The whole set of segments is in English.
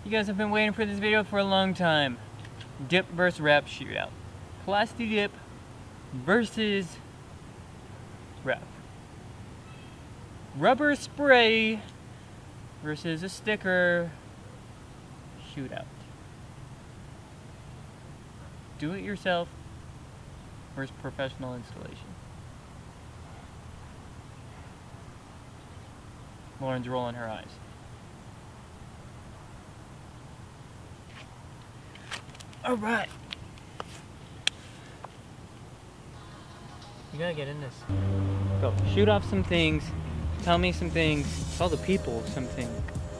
You guys have been waiting for this video for a long time. Dip versus wrap shootout. Plastidip versus wrap. Rubber spray versus a sticker shootout. Do it yourself versus professional installation. Lauren's rolling her eyes. All right. You gotta get in this. Go. Shoot off some things. Tell me some things. Tell the people something.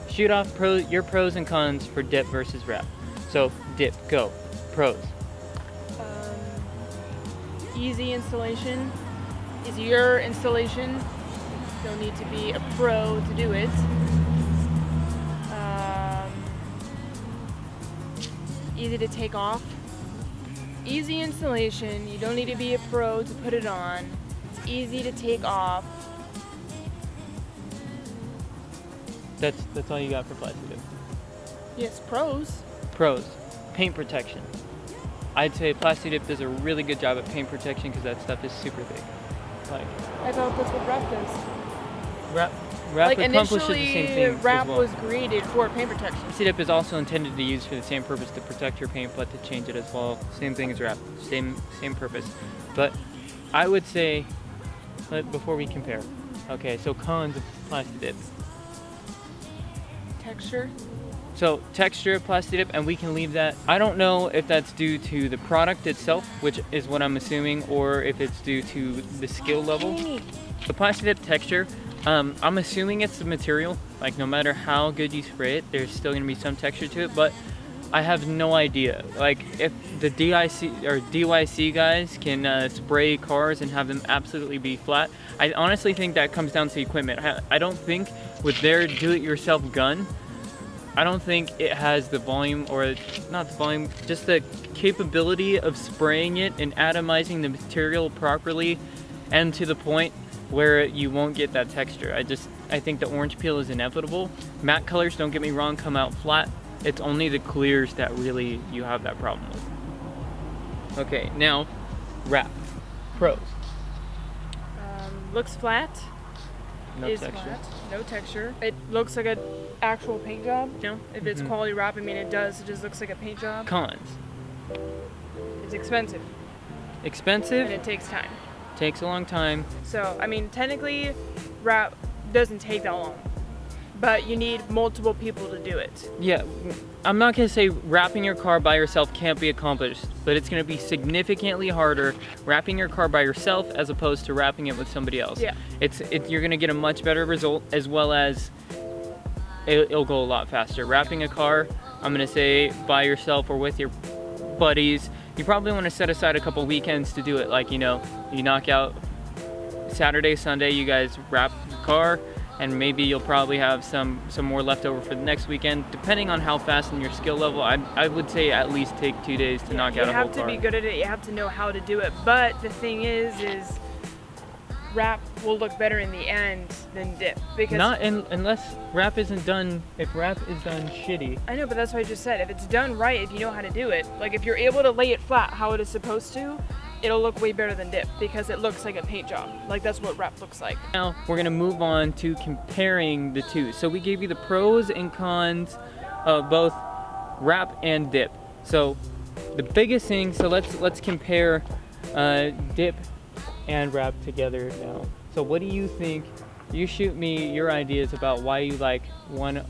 Shoot off your pros and cons for dip versus wrap. So, dip, go. Pros. Easy installation. Easier installation. Don't need to be a pro to do it. Easy to take off. Easy installation. You don't need to be a pro to put it on. It's easy to take off. That's all you got for Plastidip. Yes, pros. Pros. Paint protection. I'd say Plastidip does a really good job at paint protection because that stuff is super thick. Like, I thought that's what wrap does. Wrap like accomplishes the same thing initially, wrap as well. was created for paint protection. Plastidip is also intended to use for the same purpose, to protect your paint, but to change it as well. Same thing as wrap. Same purpose. But I would say, before we compare, okay, so cons of Plastidip. Texture. So texture of Plastidip, and we can leave that. I don't know if that's due to the product itself, which is what I'm assuming, or if it's due to the skill level. The Plastidip texture, I'm assuming it's the material. Like, no matter how good you spray it, there's still gonna be some texture to it, but I have no idea. Like, if the DYC guys can spray cars and have them absolutely be flat, I honestly think that comes down to equipment. I don't think with their do-it-yourself gun, I don't think it has the volume, or not the volume, just the capability of spraying it and atomizing the material properly and to the point where you won't get that texture. I think the orange peel is inevitable. Matte colors, don't get me wrong, come out flat. It's only the clears that really you have that problem with. Okay, now wrap. Pros. Looks flat. No is texture. Flat. No texture. It looks like an actual paint job. You know, if it's quality wrap, I mean it does. It just looks like a paint job. Cons. It's expensive. Expensive. And it takes time. Takes a long time. So, I mean, technically, wrap doesn't take that long, but you need multiple people to do it. Yeah, I'm not gonna say wrapping your car by yourself can't be accomplished, but it's gonna be significantly harder wrapping your car by yourself as opposed to wrapping it with somebody else. Yeah. You're gonna get a much better result, as well as it'll go a lot faster. Wrapping a car, I'm gonna say by yourself or with your buddies, you probably want to set aside a couple weekends to do it. Like, you know, you knock out Saturday, Sunday, you guys wrap the car, and maybe you'll probably have some more left over for the next weekend, depending on how fast and your skill level. I would say at least take 2 days to knock out a whole car. You have to be good at it. You have to know how to do it. But the thing is wrap will look better in the end than dip, because unless wrap isn't done. If wrap is done shitty. I know, but that's what I just said. If it's done right, if you know how to do it, like if you're able to lay it flat how it is supposed to, it'll look way better than dip, because it looks like a paint job. Like, that's what wrap looks like. Now we're gonna move on to comparing the two. So we gave you the pros and cons of both wrap and dip. So the biggest thing, so let's compare dip and wrap together now. So what do you think? You shoot me your ideas about why you like one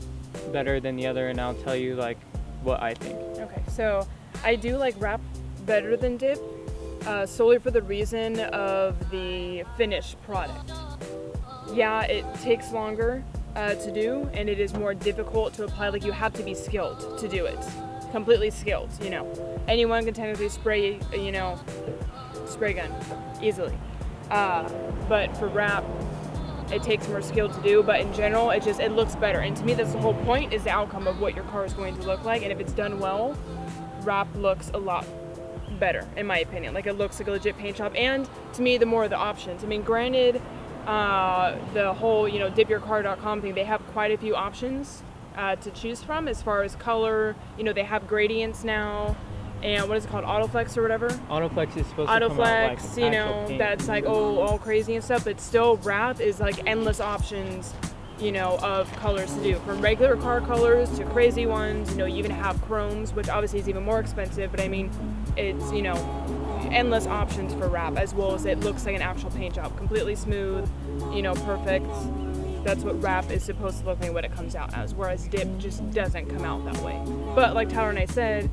better than the other, and I'll tell you like what I think. Okay, so I do like wrap better than dip, solely for the reason of the finished product. Yeah, it takes longer to do, and it is more difficult to apply. Like, you have to be skilled to do it. Completely skilled, you know. Anyone can technically spray, you know, spray gun easily. But for wrap, it takes more skill to do, but in general, it looks better. And to me, that's the whole point, is the outcome of what your car is going to look like. And if it's done well, wrap looks a lot better, in my opinion. Like, it looks like a legit paint job. And to me, the more of the options. I mean, granted, the whole, you know, dipyourcar.com thing, they have quite a few options to choose from as far as color. You know, they have gradients now, and what is it called, Autoflex or whatever? Autoflex is supposed to come out like Autoflex, you know, paint. that's like all crazy and stuff, but still wrap is like endless options, you know, of colors to do, from regular car colors to crazy ones. You know, you even have chromes, which obviously is even more expensive, but I mean, it's, you know, endless options for wrap, as well as it looks like an actual paint job, completely smooth, you know, perfect. That's what wrap is supposed to look like when it comes out as, whereas dip just doesn't come out that way. But like Tyler and I said,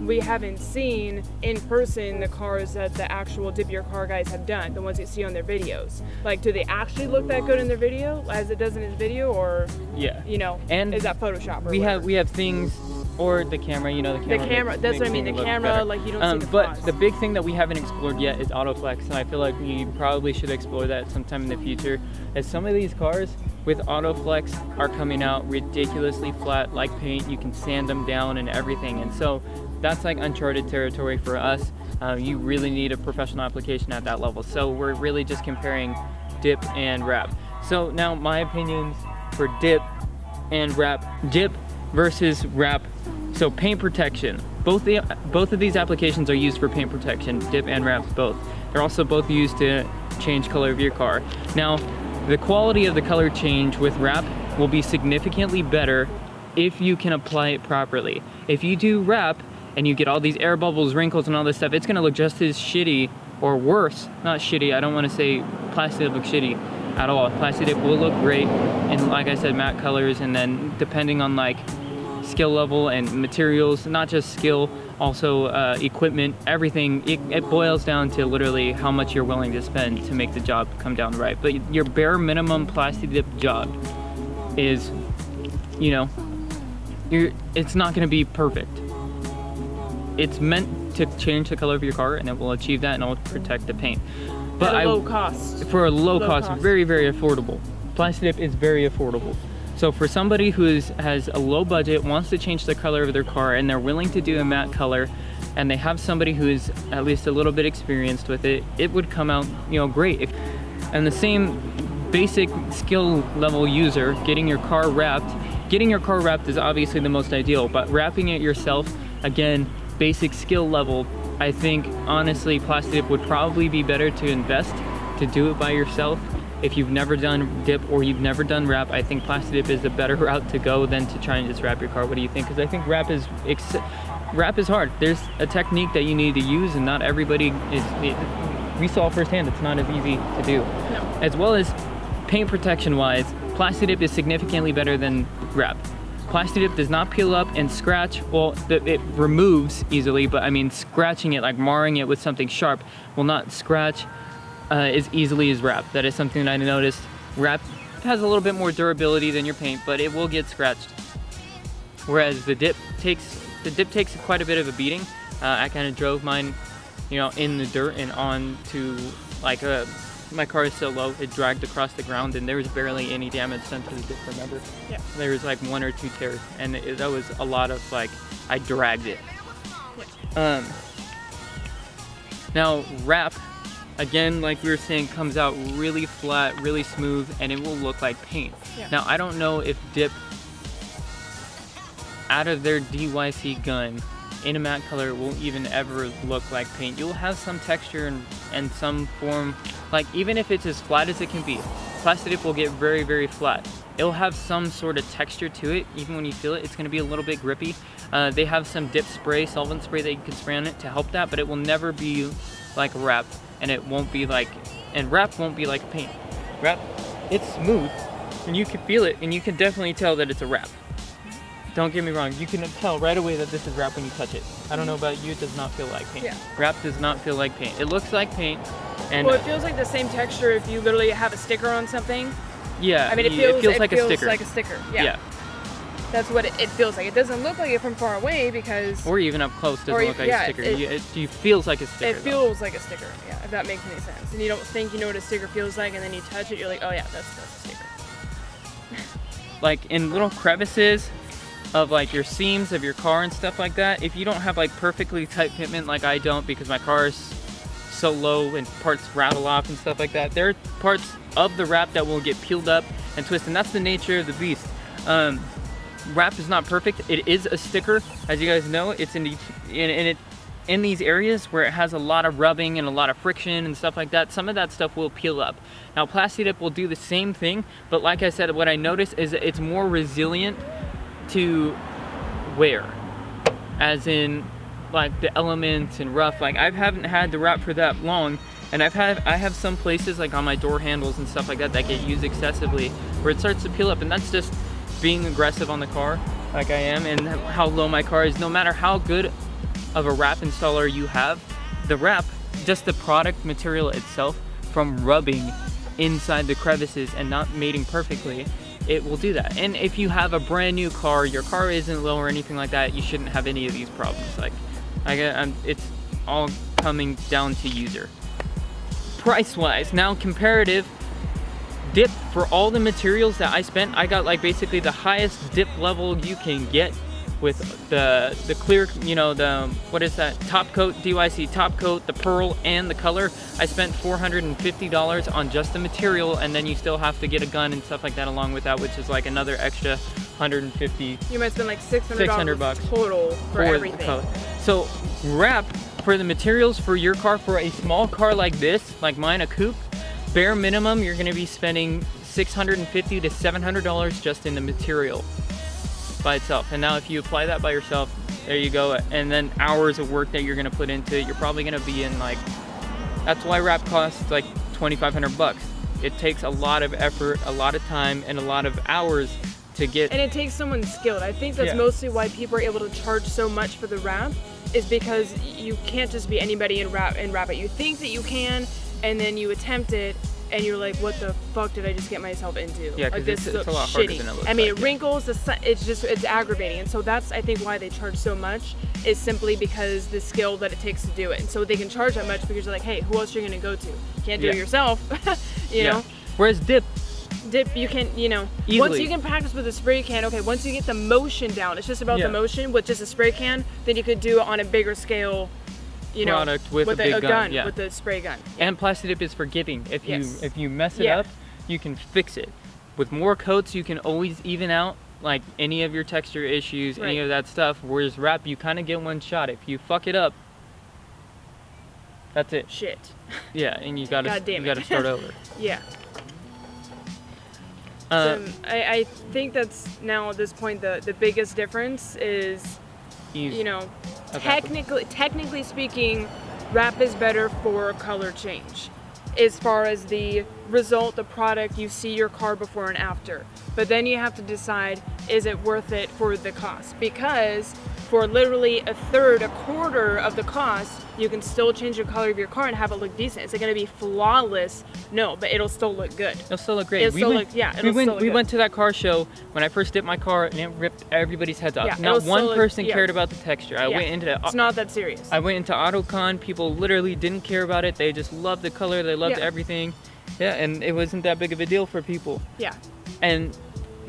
we haven't seen in person the cars that the actual Dip Your Car guys have done, the ones you see on their videos. Like, do they actually look that good in their video as it does in his video, or yeah, you know, and is that Photoshop or we whatever? have things, or the camera, you know, the camera, that's what I mean, the camera, like you don't see the flaws. But the big thing that we haven't explored yet is autoflex, and I feel like we probably should explore that sometime in the future, as some of these cars with autoflex are coming out ridiculously flat like paint. You can sand them down and everything, and so that's like uncharted territory for us. You really need a professional application at that level, so we're really just comparing dip and wrap. So now my opinions for dip and wrap. Dip versus wrap. So paint protection. Both of these applications are used for paint protection, dip and wrap both. They're also both used to change color of your car. Now, the quality of the color change with wrap will be significantly better if you can apply it properly. If you do wrap and you get all these air bubbles, wrinkles, and all this stuff, it's gonna look just as shitty, or worse. Not shitty, I don't wanna say Plastidip looks shitty at all. Plastidip will look great, and like I said, matte colors, and then depending on like skill level and materials, not just skill, also equipment, everything, it boils down to literally how much you're willing to spend to make the job come down right. But your bare minimum Plastidip job is, you know, it's not gonna be perfect. It's meant to change the color of your car, and it will achieve that, and it will protect the paint. But at a low cost. For a low cost, very, very affordable. Plastidip is very affordable. So for somebody who has a low budget, wants to change the color of their car, and they're willing to do a matte color, and they have somebody who is at least a little bit experienced with it, it would come out, you know, great. And the same basic skill level user, getting your car wrapped is obviously the most ideal, but wrapping it yourself, again, basic skill level, I think honestly Plastidip would probably be better to invest to do it by yourself. If you've never done dip or you've never done wrap, I think Plastidip is the better route to go than to try and just wrap your car. What do you think? Because I think wrap is hard. There's a technique that you need to use, and not everybody we saw firsthand, it's not as easy to do. No. As well as paint protection wise, Plastidip is significantly better than wrap. Plastidip does not peel up and scratch. Well, it removes easily, but I mean scratching it, like marring it with something sharp, will not scratch as easily as wrap. That is something that I noticed. Wrap has a little bit more durability than your paint, but it will get scratched. Whereas the dip takes quite a bit of a beating. I kind of drove mine, you know, in the dirt and on to like my car is so low, it dragged across the ground, and there was barely any damage done to the dip, remember? Yeah. There was like 1 or 2 tears, and that was a lot of like, I dragged it. Yeah. Now wrap, again, like we were saying, comes out really flat, really smooth, and it will look like paint. Yeah. Now I don't know if dip, out of their DYC gun, in a matte color, won't even ever look like paint. You'll have some texture and some form, like even if it's as flat as it can be, Plastidip will get very, very flat. It'll have some sort of texture to it. Even when you feel it, it's gonna be a little bit grippy. They have some dip spray, solvent spray that you can spray on it to help that, but it will never be like wrap, and it won't be like, and wrap won't be like paint. Wrap, it's smooth, and you can feel it, and you can definitely tell that it's a wrap. Don't get me wrong, you can tell right away that this is wrap when you touch it. I don't know about you, it does not feel like paint. Yeah. Wrap does not feel like paint. It looks like paint. And well, it feels like the same texture if you literally have a sticker on something. Yeah, I mean, it feels like a sticker. Like a sticker, yeah. That's what it feels like. It doesn't look like it from far away because... Or even up close, doesn't look like a sticker. It feels like a sticker. It feels like a sticker, yeah, if that makes any sense. And you don't think you know what a sticker feels like, and then you touch it, you're like, oh yeah, that's a sticker. Like in little crevices of like your seams of your car and stuff like that, if you don't have like perfectly tight fitment like I don't, because my car is so low and parts rattle off and stuff like that, there are parts of the wrap that will get peeled up and twisted, and that's the nature of the beast. wrap is not perfect. It is a sticker, as you guys know. It's in these areas where it has a lot of rubbing and a lot of friction and stuff like that. Some of that stuff will peel up. Now Plastidip will do the same thing, but like I said, what I noticed is it's more resilient to wear, as in like the elements and rough. Like I haven't had the wrap for that long, and I have some places like on my door handles and stuff like that that get used excessively where it starts to peel up, and that's just being aggressive on the car like I am and how low my car is. No matter how good of a wrap installer you have, the wrap, just the product material itself, from rubbing inside the crevices and not mating perfectly, it will do that. And if you have a brand new car, your car isn't low or anything like that, you shouldn't have any of these problems. Like it's all coming down to user. Price wise, now comparative dip, for all the materials that I spent, I got like basically the highest dip level you can get with the clear, you know, the, what is that, top coat, DYC top coat, the pearl, and the color. I spent $450 on just the material, and then you still have to get a gun and stuff like that along with that, which is like another extra 150. You might spend like $600 total for everything. So wrap for the materials for your car, for a small car like this, like mine, a coupe, bare minimum you're gonna be spending $650 to $700 just in the material by itself. And now if you apply that by yourself, there you go. And then hours of work that you're gonna put into it, you're probably gonna be in like, that's why wrap costs like 2,500 bucks. It takes a lot of effort, a lot of time, and a lot of hours to get. And it takes someone skilled. I think that's mostly why people are able to charge so much for the wrap, is because you can't just be anybody and wrap it. You think that you can, and then you attempt it, and you're like, what the fuck did I just get myself into? Yeah, because like, it's a lot harder than it looks. I mean, it wrinkles, it's aggravating. And so that's, I think, why they charge so much, is simply because the skill that it takes to do it. And so they can charge that much because you're like, hey, who else are you gonna go to? You can't do it yourself, you know? Whereas dip, you can, you know, easily. Once you can practice with a spray can, okay, once you get the motion down, it's just about the motion with just a spray can, then you could do it on a bigger scale, you know, product with a gun, with the spray gun. And Plastidip is forgiving. If you mess it up, you can fix it. With more coats, you can always even out like any of your texture issues, any of that stuff. Whereas wrap, you kind of get one shot. If you fuck it up, that's it. Shit. Yeah, and you gotta start over. Yeah. So I think that's now at this point the biggest difference is, you know, technically speaking, wrap is better for color change as far as the result, the product, you see your car before and after. But then you have to decide, is it worth it for the cost? Because for literally a third, a quarter of the cost, you can still change the color of your car and have it look decent. Is it going to be flawless? No, but it'll still look good. It'll still look great. We went to that car show when I first dipped my car, and it ripped everybody's heads off. Not one person cared about the texture. I went into it's not that serious. I went into AutoCon. People literally didn't care about it. They just loved the color. They loved everything. Yeah, and it wasn't that big of a deal for people. Yeah. And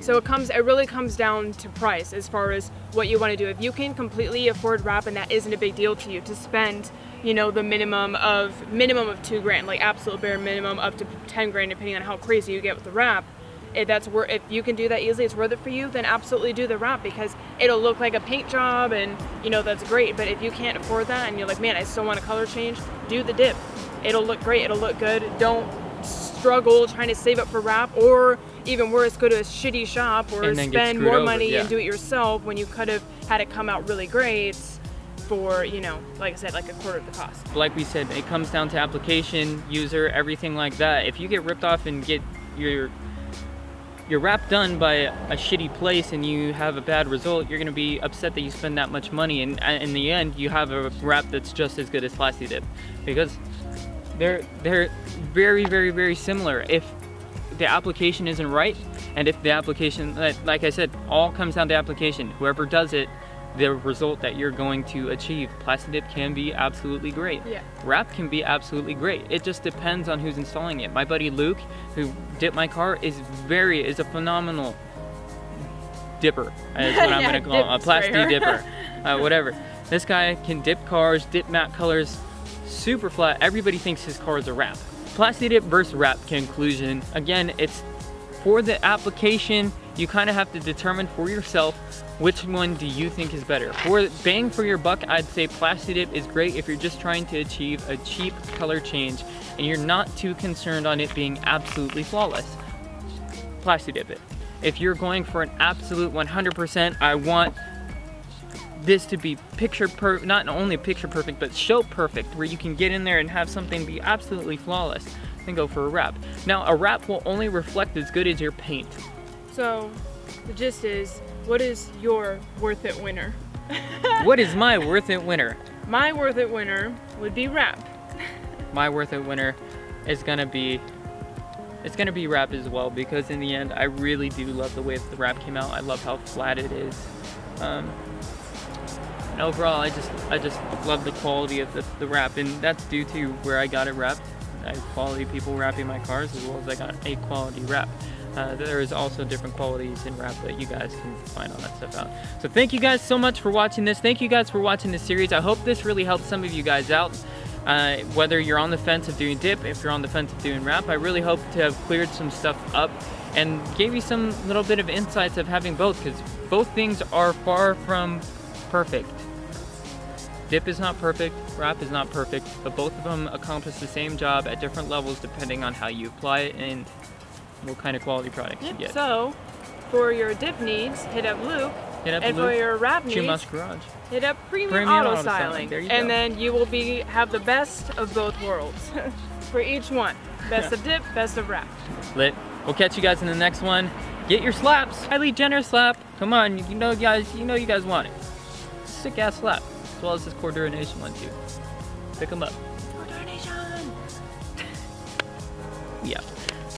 so it really comes down to price as far as what you want to do. If you can completely afford wrap and that isn't a big deal to you to spend, you know, the minimum of $2 grand, like absolute bare minimum, up to 10 grand depending on how crazy you get with the wrap. If you can do that easily, it's worth it for you, then absolutely do the wrap, because it'll look like a paint job and, you know, that's great. But if you can't afford that and you're like, man, I still want a color change, do the dip. It'll look great, it'll look good. Don't struggle trying to save up for wrap, or even worse, go to a shitty shop or spend more money and do it yourself when you could have had it come out really great for, you know, like I said, like a quarter of the cost. Like we said, it comes down to application, user, everything like that. If you get ripped off and get your wrap done by a shitty place and you have a bad result, you're gonna be upset that you spend that much money, and in the end you have a wrap that's just as good as Plastidip, because they're very, very, very similar. If the application isn't right, and if the application, like I said, all comes down to application. Whoever does it, the result that you're going to achieve. Plastidip can be absolutely great. Yeah. Wrap can be absolutely great. It just depends on who's installing it. My buddy Luke, who dipped my car, is a phenomenal dipper. That's what I'm gonna call him, a Plastidipper, whatever. This guy can dip cars, dip matte colors, super flat. Everybody thinks his car is a wrap. Plastidip versus wrap conclusion. Again, it's for the application, you kind of have to determine for yourself which one do you think is better. For bang for your buck, I'd say Plastidip is great if you're just trying to achieve a cheap color change and you're not too concerned on it being absolutely flawless. Plastidip it. If you're going for an absolute 100%, I want this to be not only picture perfect, but show perfect, where you can get in there and have something be absolutely flawless, then go for a wrap. Now, a wrap will only reflect as good as your paint. So, the gist is, what is your worth it winner? What is my worth it winner? My worth it winner would be wrap. My worth it winner is gonna be, it's gonna be wrap as well, because in the end, I really do love the way that the wrap came out. I love how flat it is. And overall, I just love the quality of the wrap, and that's due to where I got it wrapped. I have quality people wrapping my cars, as well as I got a quality wrap. There is also different qualities in wrap that you guys can find all that stuff out. So thank you guys so much for watching this. Thank you guys for watching this series. I hope this really helped some of you guys out. Whether you're on the fence of doing dip, if you're on the fence of doing wrap, I really hope to have cleared some stuff up and gave you some little bit of insights of having both, because both things are far from perfect. Dip is not perfect, wrap is not perfect, but both of them accomplish the same job at different levels depending on how you apply it and what kind of quality products you get. So, for your dip needs, hit up Luke. And for your wrap needs, Garage. hit up Premium Auto Styling. There you and go. then you will have the best of both worlds for each one. Best of dip, best of wrap. Lit. We'll catch you guys in the next one. Get your slaps. Highly generous slap. Come on, you know you guys want it. Sick ass slap. As well as this Cordura Nation one too. Pick them up. Cordura Nation! Yeah.